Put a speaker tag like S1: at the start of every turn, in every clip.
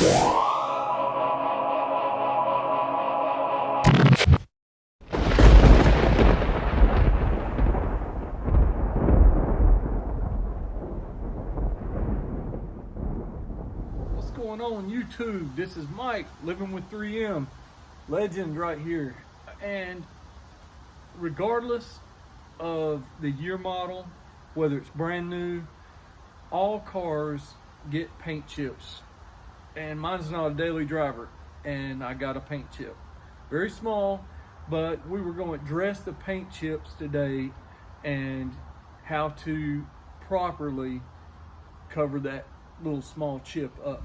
S1: What's going on YouTube? This is Mike, living with 3M, legend right here. And regardless of the year model, whether it's brand new, all cars get paint chips. And mine's not a daily driver, and I got a paint chip. Very small, but we were going to address the paint chips today and how to properly cover that little small chip up.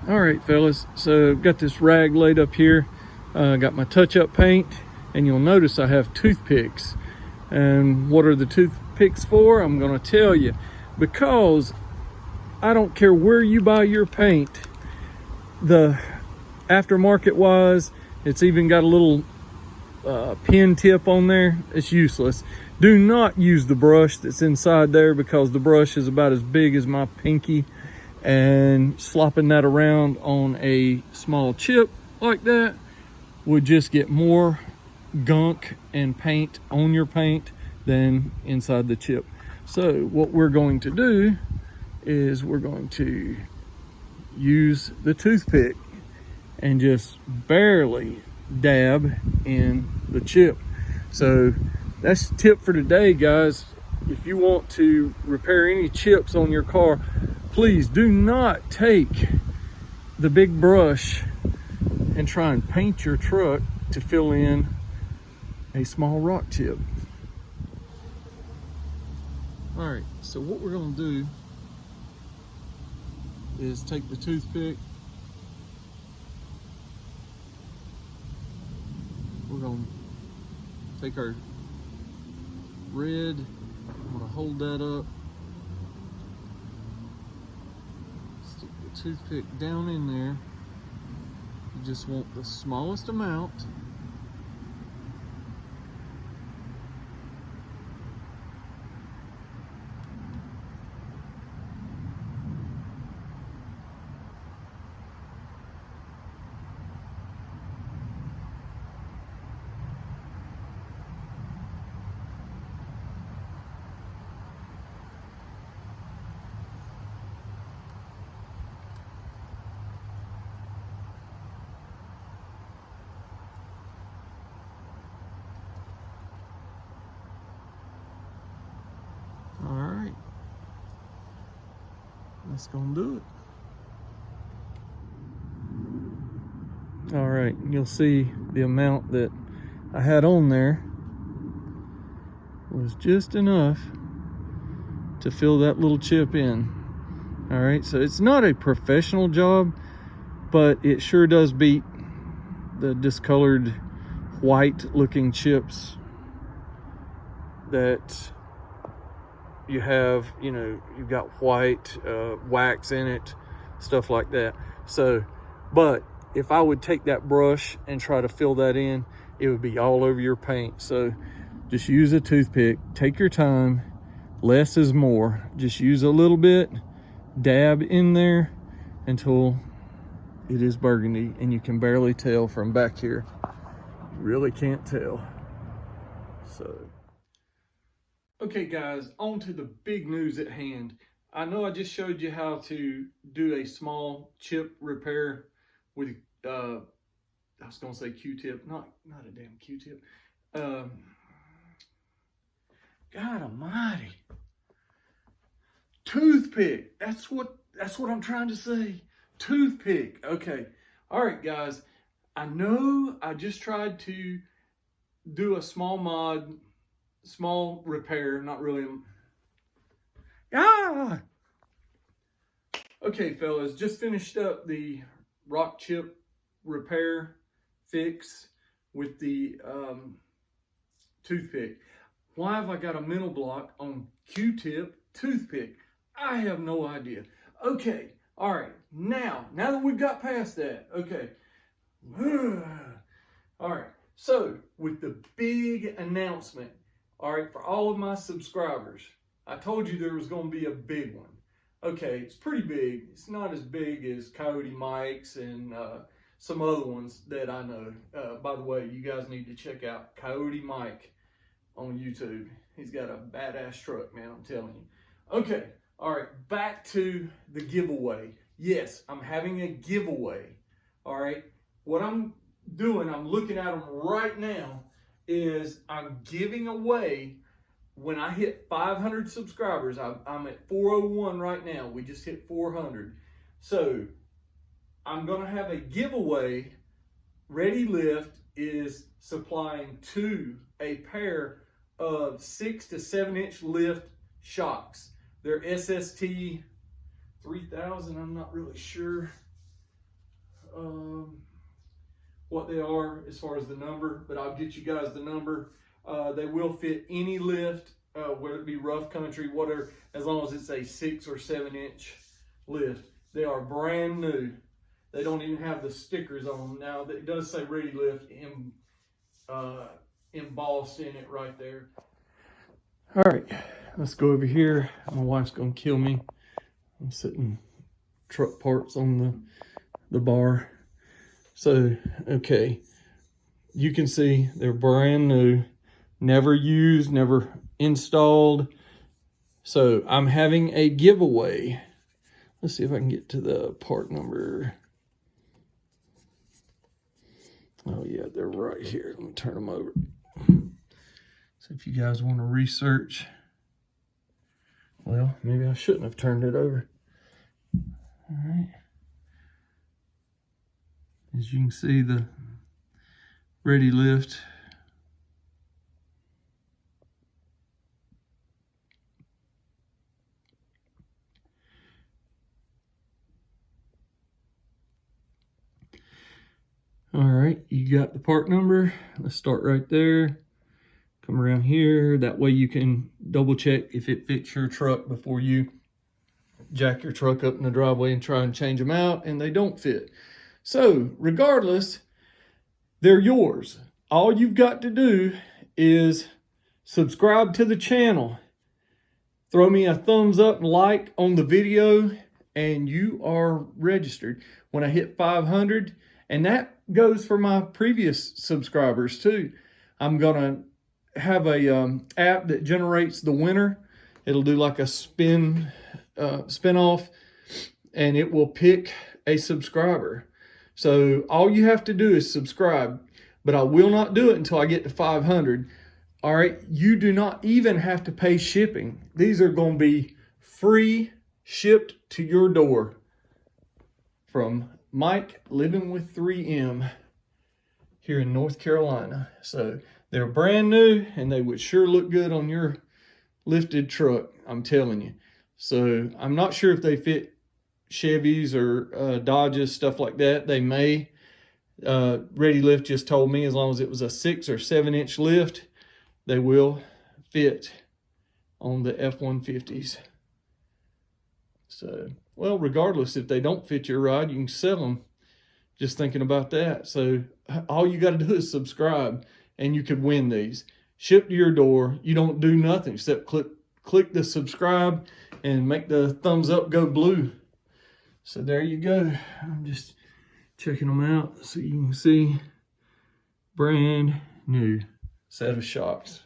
S1: All right, fellas, so I've got this rag laid up here. Got my touch-up paint, and you'll notice I have toothpicks. And what are the toothpicks for? I'm gonna tell you. Because I don't care where you buy your paint, the aftermarket wise, it's even got a little pin tip on there. It's useless. Do not use the brush that's inside there, because the brush is about as big as my pinky, and slopping that around on a small chip like that would just get more gunk and paint on your paint than inside the chip. So what we're going to do is we're going to use the toothpick and just barely dab in the chip. So that's the tip for today, guys. If you want to repair any chips on your car, please do not take the big brush and try and paint your truck to fill in a small rock chip. All right, so what we're gonna do is take the toothpick. We're gonna take our red, I'm gonna hold that up, stick the toothpick down in there. You just want the smallest amount. All right, that's gonna do it. All right, you'll see the amount that I had on there was just enough to fill that little chip in. All right, so it's not a professional job, but it sure does beat the discolored white looking chips that you have, you know, you've got white wax in it, stuff like that. So, but if I would take that brush and try to fill that in, it would be all over your paint. So just use a toothpick, take your time, less is more. Just use a little bit, dab in there until it is burgundy, and you can barely tell from back here. You really can't tell. So okay guys, on to the big news at hand. I know I just showed you how to do a small chip repair with, I was gonna say Q-tip, not a damn Q-tip. God almighty. Toothpick, that's what I'm trying to say. Toothpick, okay. All right guys, I know I just tried to do a small mod, small repair, not really. Okay, fellas, just finished up the rock chip repair fix with the toothpick. Why have I got a mental block on Q-tip toothpick? I have no idea. Okay, all right, now that we've got past that, okay. All right, so with the big announcement, all right, for all of my subscribers, I told you there was going to be a big one. Okay, it's pretty big. It's not as big as Coyote Mike's and some other ones that I know. By the way, you guys need to check out Coyote Mike on YouTube. He's got a badass truck, man, I'm telling you. Okay, all right, back to the giveaway. Yes, I'm having a giveaway, all right? What I'm doing, I'm looking at them right now, is I'm giving away, when I hit 500 subscribers, I'm at 401 right now. We just hit 400. So I'm gonna have a giveaway. Ready Lift is supplying a pair of 6 to 7 inch lift shocks. They're SST 3000, I'm not really sure what they are as far as the number, but I'll get you guys the number. They will fit any lift, whether it be rough country, whatever, as long as it's a 6 or 7 inch lift. They are brand new. They don't even have the stickers on them. Now, it does say Ready Lift embossed in it right there. All right, let's go over here. My wife's gonna kill me. I'm sitting truck parts on the bar. So, okay, you can see they're brand new, never used, never installed. So I'm having a giveaway. Let's see if I can get to the part number. Oh yeah, they're right here. Let me turn them over. So if you guys want to research, well, maybe I shouldn't have turned it over. All right. As you can see, the Ready Lift. All right, you got the part number. Let's start right there. Come around here. That way you can double check if it fits your truck before you jack your truck up in the driveway and try and change them out and they don't fit. So regardless, they're yours. All you've got to do is subscribe to the channel. Throw me a thumbs up and like on the video and you are registered. When I hit 500, and that goes for my previous subscribers too. I'm gonna have a app that generates the winner. It'll do like a spin off, and it will pick a subscriber. So all you have to do is subscribe, but I will not do it until I get to 500. All right, you do not even have to pay shipping. These are going to be free, shipped to your door from Mike Living with 3M here in North Carolina. So they're brand new and they would sure look good on your lifted truck, I'm telling you. So I'm not sure if they fit Chevys or Dodges, stuff like that. They may. Ready Lift just told me as long as it was a 6 or 7 inch lift, they will fit on the F-150s. So, well, regardless, if they don't fit your ride, you can sell them. Just thinking about that. So all you got to do is subscribe and you could win these. Shipped to your door. You don't do nothing except click the subscribe and make the thumbs up go blue. So there you go. I'm just checking them out so you can see. Brand new set of shocks.